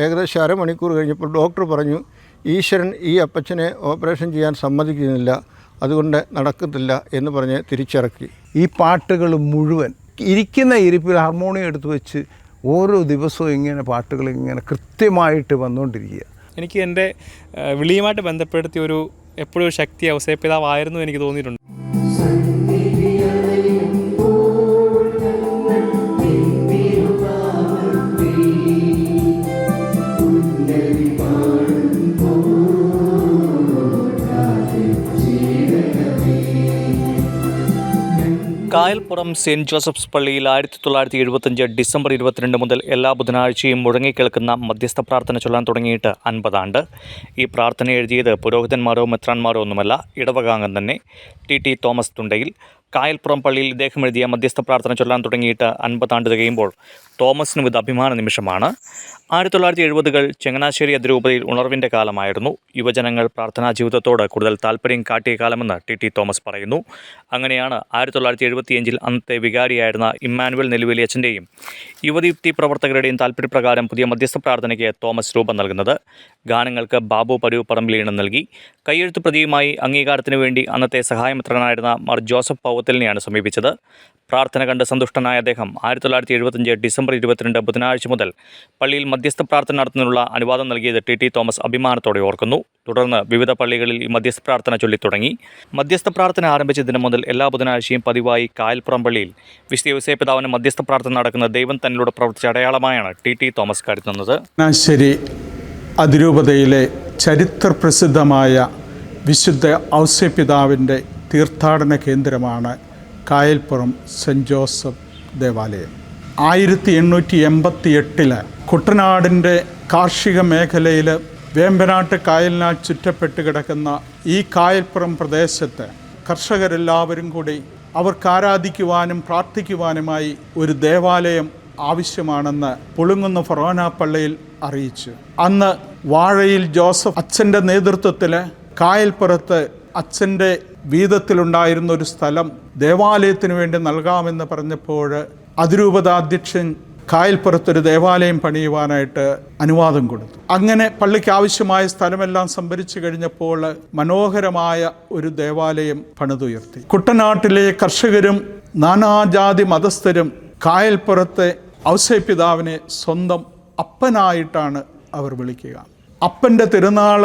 ഏകദേശം അരമണിക്കൂർ കഴിഞ്ഞപ്പോൾ ഡോക്ടർ പറഞ്ഞു, ഈശ്വരൻ ഈ അപ്പച്ചനെ ഓപ്പറേഷൻ ചെയ്യാൻ സമ്മതിക്കുന്നില്ല, അതുകൊണ്ട് നടക്കത്തില്ല എന്ന് പറഞ്ഞ് തിരിച്ചിറക്കി. ഈ പാട്ടുകൾ മുഴുവൻ ഇരിക്കുന്ന ഇരിപ്പിൽ ഹാർമോണിയം എടുത്തു വെച്ച് ഓരോ ദിവസവും ഇങ്ങനെ പാട്ടുകൾ ഇങ്ങനെ കൃത്യമായിട്ട് വന്നുകൊണ്ടിരിക്കുക. എനിക്ക് എൻ്റെ വിളിയുമായിട്ട് ബന്ധപ്പെടുത്തിയ എപ്പോഴും ഒരു ശക്തി ഔസേപ്പിതാവായിരുന്നു എനിക്ക് തോന്നിയിട്ടുണ്ട്. കായൽപ്പുറം സെൻറ്റ് ജോസഫ്സ് പള്ളിയിൽ 1975 ഡിസംബർ 22 മുതൽ എല്ലാ ബുധനാഴ്ചയും മുഴങ്ങിക്കേൾക്കുന്ന മധ്യസ്ഥ പ്രാർത്ഥന ചൊല്ലാൻ തുടങ്ങിയിട്ട് 50 ആണ്ട്. ഈ പ്രാർത്ഥന എഴുതിയത് പുരോഹിതന്മാരോ മെത്രാന്മാരോ ഒന്നുമല്ല, ഇടവകാംഗം തന്നെ ടി തോമസ് തുണ്ടയിൽ. കായൽപ്പുറം പള്ളിയിൽ ഇദ്ദേഹം എഴുതിയ മധ്യസ്ഥ പ്രാർത്ഥന ചൊല്ലാൻ തുടങ്ങിയിട്ട് 50 ആണ്ട് തികയുമ്പോൾ തോമസിനും ഇത് അഭിമാന നിമിഷമാണ്. 1970-കൾ ചങ്ങനാശ്ശേരി അതിരൂപതയിൽ ഉണർവിൻ്റെ കാലമായിരുന്നു. യുവജനങ്ങൾ പ്രാർത്ഥനാ ജീവിതത്തോട് കൂടുതൽ താല്പര്യം കാട്ടിയ കാലമെന്ന് ടി തോമസ് പറയുന്നു. അങ്ങനെയാണ് 1975-ൽ അന്നത്തെ വികാരിയായിരുന്ന ഇമ്മാനുവൽ നെല്ലുവേലി അച്ഛൻ്റെയും യുവദീപ്തി പ്രവർത്തകരുടെയും താല്പര്യപ്രകാരം പുതിയ മധ്യസ്ഥ പ്രാർത്ഥനയ്ക്ക് തോമസ് രൂപം നൽകുന്നത്. ഗാനങ്ങൾക്ക് ബാബു പരൂർ പറമ്പിൽ ഈണം നൽകി. കയ്യെഴുത്ത് പ്രതിയുമായി അംഗീകാരത്തിനു വേണ്ടി അന്നത്തെ സഹായമിത്രനായിരുന്ന മാർ ജോസഫ് പൗവത്തലിനെയാണ് സമീപിച്ചത്. പ്രാർത്ഥന കണ്ട് സന്തുഷ്ടനായ അദ്ദേഹം 1975 ഡിസംബർ 22 ബുധനാഴ്ച മുതൽ പള്ളിയിൽ മധ്യസ്ഥ പ്രാർത്ഥന നടത്തുന്നതിനുള്ള അനുവാദം നൽകിയത് ടി തോമസ് അഭിമാനത്തോടെ ഓർക്കുന്നു. തുടർന്ന് വിവിധ പള്ളികളിൽ ഈ മധ്യസ്ഥ പ്രാർത്ഥന ചൊല്ലിത്തുടങ്ങി. മധ്യസ്ഥ പ്രാർത്ഥന ആരംഭിച്ച ദിനം മുതൽ എല്ലാ ബുധനാഴ്ചയും പതിവായി കായൽപ്പുറം പള്ളിയിൽ വിശുദ്ധ ഔസേപ്പിതാവിന് മധ്യസ്ഥ പ്രാർത്ഥന നടക്കുന്ന ദൈവം തന്നിലൂടെ പ്രവർത്തിച്ച അടയാളമായാണ് ടി തോമസ് കരുതുന്നത്. ചങ്ങനാശ്ശേരി അതിരൂപതയിലെ ചരിത്രപ്രസിദ്ധമായ വിശുദ്ധ ഔസേപ്പിതാവിൻ്റെ തീർത്ഥാടന കേന്ദ്രമാണ് കായൽപ്പുറം സെൻറ്റ് ജോസഫ് ദേവാലയം. 1888 കുട്ടനാടിൻ്റെ കാർഷിക മേഖലയിൽ വേമ്പനാട്ട് കായലിനാൽ ചുറ്റപ്പെട്ട് കിടക്കുന്ന ഈ കായൽപ്പുറം പ്രദേശത്ത് കർഷകരെല്ലാവരും കൂടി അവർക്ക് ആരാധിക്കുവാനും പ്രാർത്ഥിക്കുവാനുമായി ഒരു ദേവാലയം ആവശ്യമാണെന്ന് പുളുങ്ങുന്ന ഫൊറോന പള്ളിയിൽ അറിയിച്ചു. അന്ന് വാഴയിൽ ജോസഫ് അച്ഛൻ്റെ നേതൃത്വത്തിൽ കായൽപ്പുറത്ത് അച്ഛൻ്റെ വീതത്തിലുണ്ടായിരുന്ന ഒരു സ്ഥലം ദേവാലയത്തിന് വേണ്ടി നൽകാമെന്ന് പറഞ്ഞപ്പോൾ അതിരൂപതാധ്യക്ഷൻ കായൽപ്പുറത്തൊരു ദേവാലയം പണിയുവാനായിട്ട് അനുവാദം കൊടുത്തു. അങ്ങനെ പള്ളിക്ക് ആവശ്യമായ സ്ഥലമെല്ലാം സംഭരിച്ചു കഴിഞ്ഞപ്പോൾ മനോഹരമായ ഒരു ദേവാലയം പണിതുയർത്തി. കുട്ടനാട്ടിലെ കർഷകരും നാനാജാതി മതസ്ഥരും കായൽപ്പുറത്തെ ഔസേപ്പിതാവിനെ സ്വന്തം അപ്പനായിട്ടാണ് അവർ വിളിക്കുക. അപ്പൻ്റെ തിരുനാൾ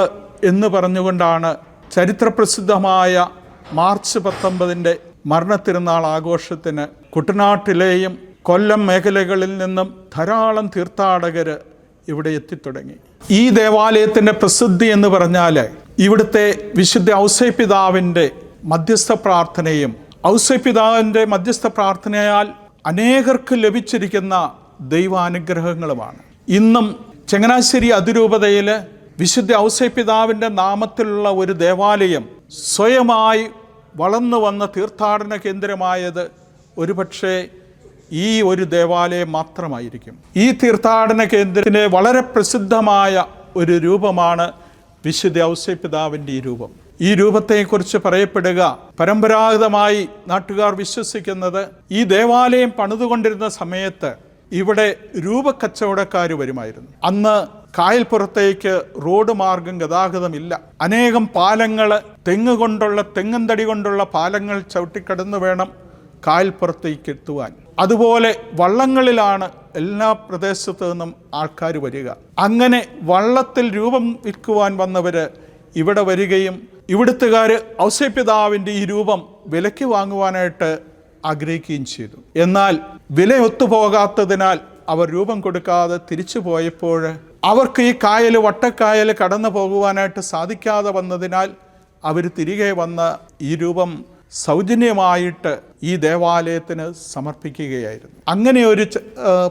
എന്ന് പറഞ്ഞുകൊണ്ടാണ് ചരിത്രപ്രസിദ്ധമായ മാർച്ച് 19 മരണത്തിരുന്നാൾ ആഘോഷത്തിന് കുട്ടനാട്ടിലെയും കൊല്ലം മേഖലകളിൽ നിന്നും ധാരാളം തീർത്ഥാടകർ ഇവിടെ എത്തിത്തുടങ്ങി. ഈ ദേവാലയത്തിൻ്റെ പ്രസിദ്ധി എന്ന് പറഞ്ഞാൽ ഇവിടുത്തെ വിശുദ്ധ ഔസേപ്പിതാവിൻ്റെ മധ്യസ്ഥ പ്രാർത്ഥനയും ഔസേപ്പിതാവിൻ്റെ മധ്യസ്ഥ പ്രാർത്ഥനയാൽ അനേകർക്ക് ലഭിച്ചിരിക്കുന്ന ദൈവാനുഗ്രഹങ്ങളുമാണ്. ഇന്നും ചങ്ങനാശ്ശേരി അതിരൂപതയിൽ വിശുദ്ധ ഔസേപ്പിതാവിൻ്റെ നാമത്തിലുള്ള ഒരു ദേവാലയം സ്വയമായി വളർന്നു വന്ന തീർത്ഥാടന കേന്ദ്രമായത് ഒരുപക്ഷെ ഈ ഒരു ദേവാലയം മാത്രമായിരിക്കും. ഈ തീർത്ഥാടന കേന്ദ്രത്തിൻ്റെ വളരെ പ്രസിദ്ധമായ ഒരു രൂപമാണ് വിശുദ്ധ ഔസേപ്പിതാവിൻ്റെ ഈ രൂപം. ഈ രൂപത്തെക്കുറിച്ച് പറയപ്പെടുക, പരമ്പരാഗതമായി നാട്ടുകാർ വിശ്വസിക്കുന്നത് ഈ ദേവാലയം പണിതുകൊണ്ടിരുന്ന സമയത്ത് ഇവിടെ രൂപക്കച്ചവടക്കാർ വരുമായിരുന്നു. അന്ന് കായൽപ്പുറത്തേക്ക് റോഡ് മാർഗം ഗതാഗതമില്ല. അനേകം പാലങ്ങൾ, തെങ്ങും തടി കൊണ്ടുള്ള പാലങ്ങൾ ചവിട്ടിക്കടന്നു വേണം കായൽപ്പുറത്തേക്ക് എത്തുവാൻ. അതുപോലെ വള്ളങ്ങളിലാണ് എല്ലാ പ്രദേശത്തു നിന്നും ആൾക്കാർ വരിക. അങ്ങനെ വള്ളത്തിൽ രൂപം വിൽക്കുവാൻ വന്നവർ ഇവിടെ വരികയും ഇവിടുത്തുകാർ ഔസേപ്പിതാവിൻ്റെ ഈ രൂപം വിലയ്ക്ക് വാങ്ങുവാനായിട്ട് ആഗ്രഹിക്കുകയും ചെയ്തു. എന്നാൽ വില ഒത്തുപോകാത്തതിനാൽ അവർ രൂപം കൊടുക്കാതെ തിരിച്ചു പോയപ്പോൾ അവർക്ക് ഈ വട്ടക്കായൽ കടന്നു പോകുവാനായിട്ട് സാധിക്കാതെ വന്നതിനാൽ അവർ തിരികെ വന്ന് ഈ രൂപം സൗജന്യമായിട്ട് ഈ ദേവാലയത്തിന് സമർപ്പിക്കുകയായിരുന്നു. അങ്ങനെ ഒരു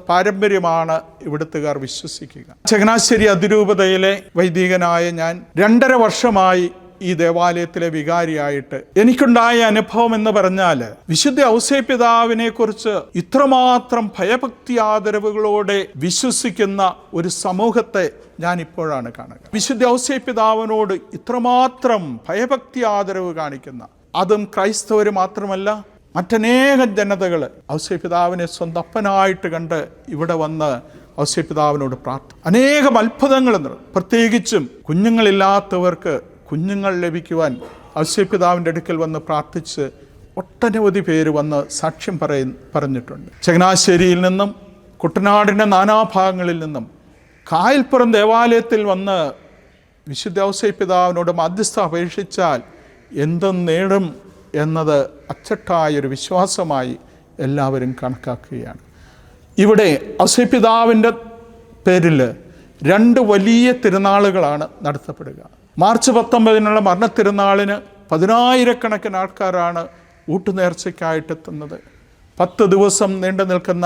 പാരമ്പര്യമാണ് ഇവിടുത്തുകാർ വിശ്വസിക്കുക. ചങ്ങനാശ്ശേരി അതിരൂപതയിലെ വൈദികനായ ഞാൻ 2.5 വർഷമായി ഈ ദേവാലയത്തിലെ വികാരിയായിട്ട് എനിക്കുണ്ടായ അനുഭവം എന്ന് പറഞ്ഞാൽ, വിശുദ്ധ ഔസേപ്പിതാവിനെ കുറിച്ച് ഇത്രമാത്രം ഭയഭക്തി ആദരവുകളോടെ വിശ്വസിക്കുന്ന ഒരു സമൂഹത്തെ ഞാൻ ഇപ്പോഴാണ് കാണുക. വിശുദ്ധ ഔസേപ്പിതാവിനോട് ഇത്രമാത്രം ഭയഭക്തി ആദരവ് കാണിക്കുന്ന, അതും ക്രൈസ്തവർ മാത്രമല്ല മറ്റനേകം ജനതകൾ ഔസേപ്പിതാവിനെ സ്വന്തം അപ്പനായിട്ട് കണ്ട് ഇവിടെ വന്ന് ഔസേപ്പിതാവിനോട് അനേകം അത്ഭുതങ്ങൾ പ്രത്യേകിച്ചും കുഞ്ഞുങ്ങളില്ലാത്തവർക്ക് കുഞ്ഞുങ്ങൾ ലഭിക്കുവാൻ ഔസേപ്പിതാവിൻ്റെ അടുക്കൽ വന്ന് പ്രാർത്ഥിച്ച് ഒട്ടനവധി പേര് വന്ന് സാക്ഷ്യം പറഞ്ഞിട്ടുണ്ട്. ചങ്ങനാശ്ശേരിയിൽ നിന്നും കുട്ടനാടിൻ്റെ നാനാഭാഗങ്ങളിൽ നിന്നും കായൽപ്പുറം ദേവാലയത്തിൽ വന്ന് വിശുദ്ധ ഔസേപ്പിതാവിനോട് മധ്യസ്ഥ അപേക്ഷിച്ചാൽ എന്തും നേടും എന്നത് അച്ചട്ടായൊരു വിശ്വാസമായി എല്ലാവരും കണക്കാക്കുകയാണ്. ഇവിടെ ഔസേപ്പിതാവിൻ്റെ പേരിൽ 2 വലിയ തിരുനാളുകളാണ് നടത്തപ്പെടുക. മാർച്ച് 19 മരണത്തിരുനാളിന് 10,000-കണക്കിന് ആൾക്കാരാണ് ഊട്ടുനേർച്ചയ്ക്കായിട്ടെത്തുന്നത്. 10 ദിവസം നീണ്ടു നിൽക്കുന്ന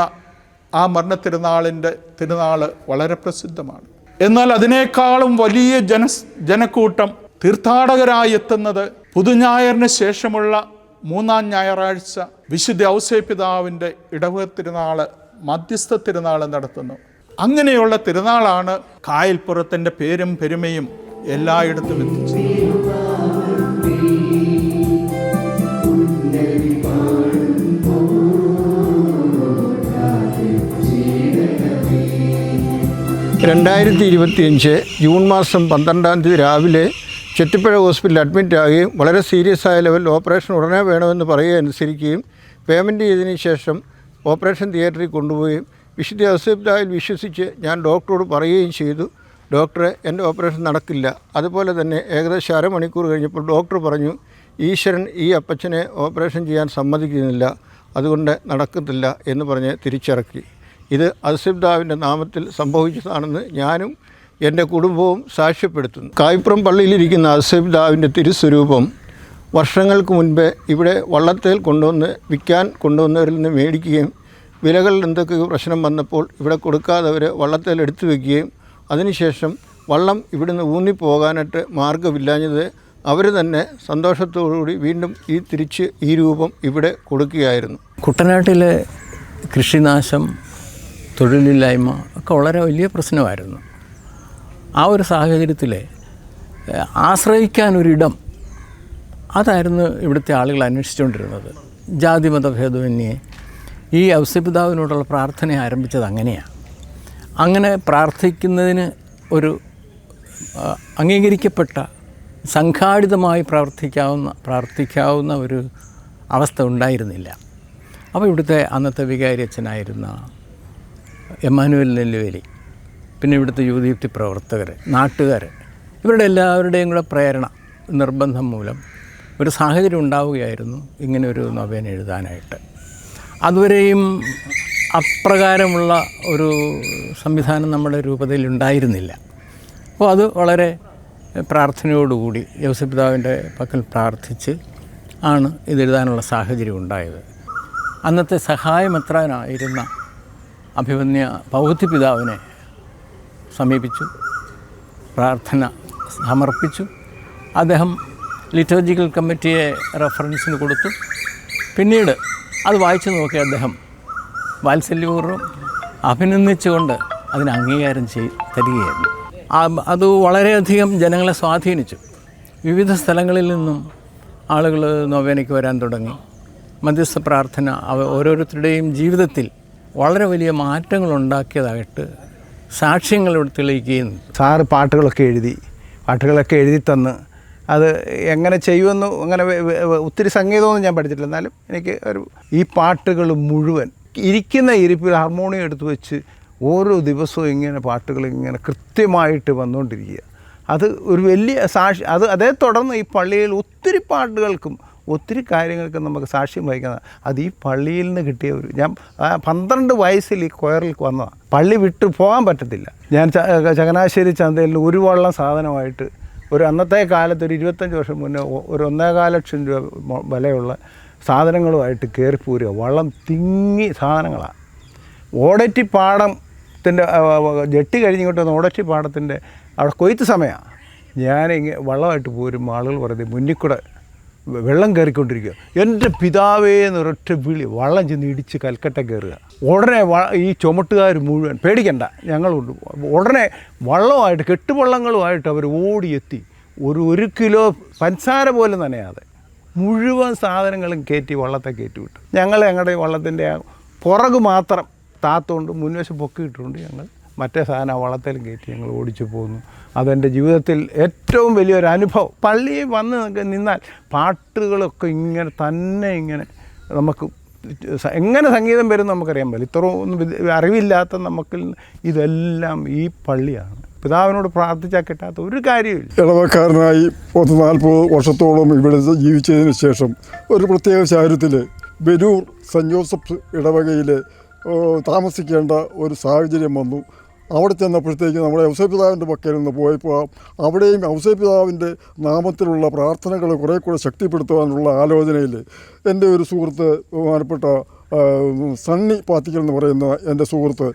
ആ മരണത്തിരുനാളിൻ്റെ തിരുനാൾ വളരെ പ്രസിദ്ധമാണ്. എന്നാൽ അതിനേക്കാളും വലിയ ജനക്കൂട്ടം തീർത്ഥാടകരായി എത്തുന്നത് പുതുഞായറിന് ശേഷമുള്ള 3-ാം ഞായറാഴ്ച വിശുദ്ധ ഔസേപ്പിതാവിൻ്റെ ഇടവക തിരുനാൾ, മധ്യസ്ഥ തിരുനാൾ നടത്തുന്നു. അങ്ങനെയുള്ള തിരുനാളാണ് കായൽപ്പുറത്തിൻ്റെ പേരും പെരുമയും എല്ലായിടത്തും എത്തിച്ചത്. ജൂൺ മാസം 12-ാം തീയതി രാവിലെ ചെത്തിപ്പുഴ ഹോസ്പിറ്റലിൽ അഡ്മിറ്റ് ആകുകയും വളരെ സീരിയസ് ആയ ലെവലിൽ ഓപ്പറേഷൻ ഉടനെ വേണമെന്ന് പറയുക അനുസരിക്കുകയും പേയ്മെൻറ്റ് ചെയ്തതിന് ശേഷം ഓപ്പറേഷൻ തിയേറ്ററിൽ കൊണ്ടുപോവുകയും വിശുദ്ധ ഔസേപ്പിതാവിൽ വിശ്വസിച്ച് ഞാൻ ഡോക്ടറോട് പറയുകയും ചെയ്തു, ഡോക്ടറെ എൻ്റെ ഓപ്പറേഷൻ നടക്കില്ല. അതുപോലെ തന്നെ ഏകദേശം അരമണിക്കൂർ കഴിഞ്ഞപ്പോൾ ഡോക്ടർ പറഞ്ഞു, ഈശ്വരൻ ഈ അപ്പച്ചനെ ഓപ്പറേഷൻ ചെയ്യാൻ സമ്മതിക്കുന്നില്ല, അതുകൊണ്ട് നടക്കത്തില്ല എന്ന് പറഞ്ഞ് തിരിച്ചിറക്കി. ഇത് ഔസേപ്പിതാവിൻ്റെ നാമത്തിൽ സംഭവിച്ചതാണെന്ന് ഞാനും എൻ്റെ കുടുംബവും സാക്ഷ്യപ്പെടുത്തുന്നു. കായൽപ്പുറം പള്ളിയിലിരിക്കുന്ന ഔസേപ്പിതാവിൻ്റെ തിരുസ്വരൂപം വർഷങ്ങൾക്ക് മുൻപേ ഇവിടെ വള്ളത്തേൽ കൊണ്ടുവന്ന് വിൽക്കാൻ കൊണ്ടുവന്നവരിൽ നിന്ന് മേടിക്കുകയും വിലകളിൽ എന്തൊക്കെയോ പ്രശ്നം വന്നപ്പോൾ ഇവിടെ കൊടുക്കാതെ അവർ വള്ളത്തേൽ എടുത്തു വയ്ക്കുകയും അതിനുശേഷം വള്ളം ഇവിടുന്ന് ഊന്നിപ്പോകാനായിട്ട് മാർഗ്ഗമില്ലാഞ്ഞത് അവർ തന്നെ സന്തോഷത്തോടുകൂടി വീണ്ടും തിരിച്ച് ഈ രൂപം ഇവിടെ കൊടുക്കുകയായിരുന്നു. കുട്ടനാട്ടിലെ കൃഷിനാശം, തൊഴിലില്ലായ്മ ഒക്കെ വളരെ വലിയ പ്രശ്നമായിരുന്നു. ആ ഒരു സാഹചര്യത്തിൽ ആശ്രയിക്കാനൊരിടം, അതായിരുന്നു ഇവിടുത്തെ ആളുകൾ അന്വേഷിച്ചുകൊണ്ടിരുന്നത്. ജാതിമതഭേദമന്യേ ഈ ഔസേപ്പിതാവിനോടുള്ള പ്രാർത്ഥന ആരംഭിച്ചത് അങ്ങനെയാണ്. അങ്ങനെ പ്രാർത്ഥിക്കുന്നതിന് ഒരു അംഗീകരിക്കപ്പെട്ട സംഘാടിതമായി പ്രാർത്ഥിക്കാവുന്ന ഒരു അവസ്ഥ ഉണ്ടായിരുന്നില്ല. അപ്പോൾ ഇവിടുത്തെ അന്നത്തെ വികാരി അച്ഛനായിരുന്ന എമ്മാനുവൽ നെല്ലുവേലി, പിന്നെ ഇവിടുത്തെ യൂത്ത് പ്രവർത്തകർ, നാട്ടുകാർ, ഇവരുടെ എല്ലാവരുടെയും കൂടെ പ്രേരണ, നിർബന്ധം മൂലം ഒരു സാഹചര്യം ഉണ്ടാവുകയായിരുന്നു ഇങ്ങനെ ഒരു നൊവേന എഴുതാനായിട്ട്. അതുവരെയും അപ്രകാരമുള്ള ഒരു സംവിധാനം നമ്മുടെ രൂപതയിൽ ഉണ്ടായിരുന്നില്ല. അപ്പോൾ അത് വളരെ പ്രാർത്ഥനയോടുകൂടി ഔസേപ്പിതാവിൻ്റെ പക്കൽ പ്രാർത്ഥിച്ച് ആണ് ഇതെഴുതാനുള്ള സാഹചര്യം ഉണ്ടായത്. അന്നത്തെ സഹായമെത്രാനായിരുന്ന അഭിമന്യ പൗത്യ സമീപിച്ചു, പ്രാർത്ഥന സമർപ്പിച്ചു. അദ്ദേഹം ലിറ്റർജിക്കൽ കമ്മിറ്റിയെ റെഫറൻസിന് കൊടുത്തു. പിന്നീട് അത് വായിച്ചു നോക്കി അദ്ദേഹം വാത്സല്യപൂർവ്വം അഭിനന്ദിച്ചുകൊണ്ട് അതിന് അംഗീകാരം തരികയായിരുന്നു. അത് വളരെയധികം ജനങ്ങളെ സ്വാധീനിച്ചു. വിവിധ സ്ഥലങ്ങളിൽ നിന്നും ആളുകൾ നൊവേനയ്ക്ക് വരാൻ തുടങ്ങി. മധ്യസ്ഥ പ്രാർത്ഥന ഓരോരുത്തരുടെയും ജീവിതത്തിൽ വളരെ വലിയ മാറ്റങ്ങൾ ഉണ്ടാക്കിയതായിട്ട് സാക്ഷ്യങ്ങൾ ഇവിടെ തെളിയിക്കുകയും. സാറ് പാട്ടുകളൊക്കെ എഴുതി തന്ന് അത് എങ്ങനെ ചെയ്യുമെന്ന് അങ്ങനെ ഒത്തിരി സംഗീതമൊന്നും ഞാൻ പഠിച്ചിട്ടില്ല. എന്നാലും എനിക്ക് ഈ പാട്ടുകൾ മുഴുവൻ ഇരിക്കുന്ന ഇരിപ്പിൽ ഹാർമോണിയം എടുത്തു വെച്ച് ഓരോ ദിവസവും ഇങ്ങനെ പാട്ടുകൾ ഇങ്ങനെ കൃത്യമായിട്ട് വന്നുകൊണ്ടിരിക്കുക. അത് ഒരു വലിയ അതേ തുടർന്ന് ഈ പള്ളിയിൽ ഒത്തിരി പാട്ടുകൾക്കും ഒത്തിരി കാര്യങ്ങൾക്കും നമുക്ക് സാക്ഷ്യം വഹിക്കുന്നത് അത് ഈ പള്ളിയിൽ നിന്ന് കിട്ടിയ ഞാൻ 12 വയസ്സിൽ ഈ കൊയറിൽ വന്നതാണ്. പള്ളി വിട്ട് പോകാൻ പറ്റത്തില്ല. ഞാൻ ചങ്ങനാശ്ശേരി ചന്തയിൽ ഒരു വള്ളം സാധനമായിട്ട് അന്നത്തെ കാലത്ത് ഒരു 25 വർഷം മുന്നേ ഒരു 1.25 ലക്ഷം രൂപ വിലയുള്ള സാധനങ്ങളുമായിട്ട് കയറിപ്പോരുക. വള്ളം തിങ്ങി സാധനങ്ങളാണ്. ഓടറ്റി പാടത്തിൻ്റെ ജെട്ടി കഴിഞ്ഞിങ്ങോട്ട് വന്ന് ഓടറ്റി പാടത്തിൻ്റെ അവിടെ കൊയ്ത്ത് സമയമാണ്. ഞാനിങ്ങനെ വള്ളമായിട്ട് പോരുമ്പോൾ ആളുകൾ പറയുന്നത് മുന്നിൽ കൂടെ വെള്ളം കയറിക്കൊണ്ടിരിക്കുക. എൻ്റെ പിതാവേ എന്നൊരൊറ്റ വിളി, വള്ളം ചെന്ന് ഇടിച്ച് കൽക്കട്ട കയറുക. ഉടനെ ഈ ചുമട്ടുകാർ മുഴുവൻ പേടിക്കണ്ട, ഞങ്ങളുണ്ട്. ഉടനെ വള്ളമായിട്ട് കെട്ടുവള്ളങ്ങളുമായിട്ട് അവർ ഓടിയെത്തി 1 കിലോ പഞ്ചസാര പോലും നനയാതെ മുഴുവൻ സാധനങ്ങളും കയറ്റി വള്ളത്തെ കയറ്റി വിട്ടു. ഞങ്ങളുടെ വള്ളത്തിൻ്റെ പുറകു മാത്രം താത്തുകൊണ്ട് മുൻവശം പൊക്കിയിട്ടുകൊണ്ട് ഞങ്ങൾ മറ്റേ സാധനം വള്ളത്തേലും കയറ്റി ഞങ്ങൾ ഓടിച്ചു പോന്നു. അതെൻ്റെ ജീവിതത്തിൽ ഏറ്റവും വലിയൊരു അനുഭവം. പള്ളിയിൽ വന്ന് നിന്നാൽ പാട്ടുകളൊക്കെ ഇങ്ങനെ നമുക്ക് എങ്ങനെ സംഗീതം വരും നമുക്കറിയാൻ പറ്റില്ല. ഇത്രയൊന്നും അറിവില്ലാത്ത നമുക്ക് ഇതെല്ലാം ഈ പള്ളിയാണ്. പിതാവിനോട് പ്രാർത്ഥിച്ചാൽ കിട്ടാത്ത ഒരു കാര്യമില്ല. ഇടവക്കാരനായി 40 വർഷത്തോളം ഇവിടെ ജീവിച്ചതിന് ശേഷം ഒരു പ്രത്യേക സാഹചര്യത്തിൽ ബരൂർ സെൻറ്റ് ജോസഫ് ഇടവകയിൽ താമസിക്കേണ്ട ഒരു സാഹചര്യം വന്നു. അവിടെ ചെന്നപ്പോഴത്തേക്ക് നമ്മുടെ ഔസേപ്പിതാവിൻ്റെ പക്കൽ നിന്ന് പോയപ്പോൾ അവിടെയും ഔസേപ്പിതാവിൻ്റെ നാമത്തിലുള്ള പ്രാർത്ഥനകൾ കുറേ കൂടെ ശക്തിപ്പെടുത്തുവാനുള്ള ആലോചനയിൽ എൻ്റെ ഒരു സുഹൃത്ത്, ബഹുമാനപ്പെട്ട സണ്ണി പാത്തിക്കൽ എന്ന് പറയുന്ന എൻ്റെ സുഹൃത്ത്,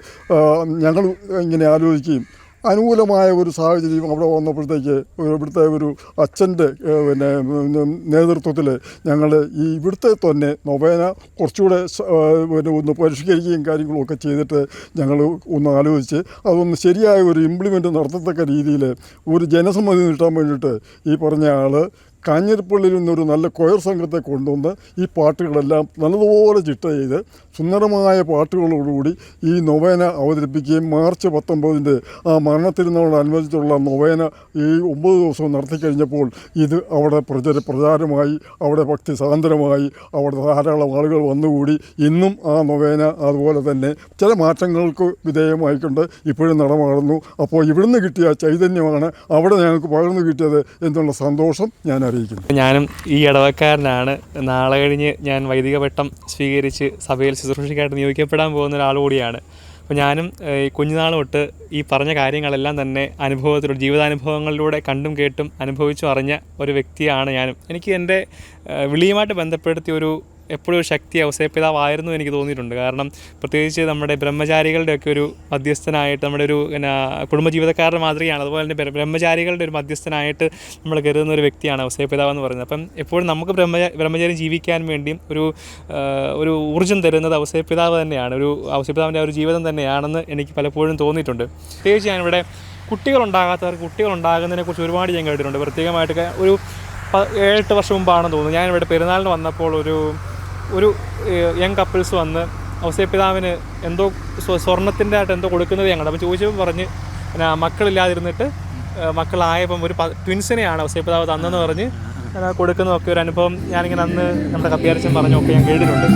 ഞങ്ങൾ ഇങ്ങനെ ആലോചിക്കുകയും അനുകൂലമായ ഒരു സാഹചര്യം അവിടെ വന്നപ്പോഴത്തേക്ക് ഇവിടുത്തെ ഒരു അച്ഛൻ്റെ നേതൃത്വത്തിൽ ഞങ്ങൾ ഈ ഇവിടുത്തെ തന്നെ നൊവേന കുറച്ചുകൂടെ ഒന്ന് പരിഷ്കരിക്കുകയും കാര്യങ്ങളൊക്കെ ചെയ്തിട്ട് ഞങ്ങൾ ഒന്ന് ആലോചിച്ച് അതൊന്ന് ശരിയായ ഒരു ഇംപ്ലിമെൻറ്റ് നടത്തത്തക്ക രീതിയിൽ ഒരു ജനസമ്മതി നീട്ടാൻ വേണ്ടിയിട്ട് ഈ പറഞ്ഞ ആൾ കാഞ്ഞിരപ്പള്ളിയിൽ നിന്നൊരു നല്ല കൊയർ സംഘത്തെ കൊണ്ടുവന്ന് ഈ പാട്ടുകളെല്ലാം നല്ലതുപോലെ ചിട്ട ചെയ്ത് സുന്ദരമായ പാട്ടുകളോടുകൂടി ഈ നൊവേന അവതരിപ്പിക്കുകയും മാർച്ച് 19 ആ മരണത്തിരുന്നതോടനുബന്ധിച്ചുള്ള നൊവേന ഈ 9 ദിവസവും നടത്തിക്കഴിഞ്ഞപ്പോൾ ഇത് അവിടെ പ്രചാരമായി, അവിടെ ഭക്തി സാന്ദ്രമായി, അവിടെ ധാരാളം ആളുകൾ വന്നുകൂടി ഇന്നും ആ നൊവേന അതുപോലെ തന്നെ ചില മാറ്റങ്ങൾക്ക് വിധേയമായിക്കൊണ്ട് ഇപ്പോഴും നടമാടുന്നു. അപ്പോൾ ഇവിടുന്ന് കിട്ടിയ ചൈതന്യമാണ് അവിടെ ഞങ്ങൾക്ക് പകർന്നു കിട്ടിയത് എന്നുള്ള സന്തോഷം ഞാൻ അറിയിക്കുന്നു. ഞാനും ഈ ഇടവക്കാരനാണ്. നാളെ കഴിഞ്ഞ് ഞാൻ വൈദിക പട്ടം സ്വീകരിച്ച് സഭയിൽ ശുശ്രൂഷയ്ക്കായിട്ട് നിയോഗിക്കപ്പെടാൻ പോകുന്ന ഒരാൾ കൂടിയാണ്. അപ്പോൾ ഞാനും ഈ കുഞ്ഞുനാൾ തൊട്ട് ഈ പറഞ്ഞ കാര്യങ്ങളെല്ലാം തന്നെ അനുഭവത്തിലൂടെ, ജീവിതാനുഭവങ്ങളിലൂടെ കണ്ടും കേട്ടും അനുഭവിച്ചു അറിഞ്ഞ ഒരു വ്യക്തിയാണ് ഞാനും. എനിക്ക് എൻ്റെ വിളിയുമായിട്ട് ബന്ധപ്പെടുത്തിയ എപ്പോഴും ഒരു ശക്തി ഔസേപ്പിതാവായിരുന്നു എനിക്ക് തോന്നിയിട്ടുണ്ട്. കാരണം പ്രത്യേകിച്ച് നമ്മുടെ ബ്രഹ്മചാരികളുടെയൊക്കെ ഒരു മധ്യസ്ഥനായിട്ട്, നമ്മുടെ ഒരു കുടുംബജീവിതക്കാരുടെ മാതൃകയാണ്. അതുപോലെ തന്നെ ബ്രഹ്മചാരികളുടെ ഒരു മധ്യസ്ഥനായിട്ട് നമ്മൾ കരുതുന്ന ഒരു വ്യക്തിയാണ് ഔസേപ്പിതാവ് എന്ന് പറയുന്നത്. അപ്പം എപ്പോഴും നമുക്ക് ബ്രഹ്മചാര്യം ജീവിക്കാൻ വേണ്ടിയും ഒരു ഊർജ്ജം തരുന്നത് ഔസേപ്പിതാവ് തന്നെയാണ്. ഔസേപ്പിതാവിൻ്റെ ഒരു ജീവിതം തന്നെയാണെന്ന് എനിക്ക് പലപ്പോഴും തോന്നിയിട്ടുണ്ട്. പ്രത്യേകിച്ച് ഞാനിവിടെ കുട്ടികളുണ്ടാകാത്തവർക്ക് കുട്ടികളുണ്ടാകുന്നതിനെക്കുറിച്ച് ഒരുപാട് ഞാൻ കേട്ടിട്ടുണ്ട്. പ്രത്യേകമായിട്ട് ഒരു 7-8 വർഷം മുമ്പാണെന്ന് തോന്നുന്നു, ഞാനിവിടെ പെരുന്നാളിന് വന്നപ്പോൾ ഒരു യങ് കപ്പിൾസ് വന്ന് ഔസേപ്പിതാവിന് എന്തോ സ്വർണ്ണത്തിൻ്റെ ആയിട്ട് എന്തോ കൊടുക്കുന്നത് ഞങ്ങൾ. അപ്പോൾ ചോദിച്ചപ്പോൾ പറഞ്ഞ് മക്കളില്ലാതിരുന്നിട്ട് മക്കളായപ്പം ഒരു ട്വിൻസിനെയാണ് ഔസേപ്പിതാവ് തന്നെന്ന് പറഞ്ഞ് കൊടുക്കുന്നതൊക്കെ ഒരു അനുഭവം ഞാനിങ്ങനെ അന്ന് നമ്മുടെ കപ്പിയാരച്ചൻ പറഞ്ഞൊക്കെ ഞാൻ കേട്ടിട്ടുണ്ട്.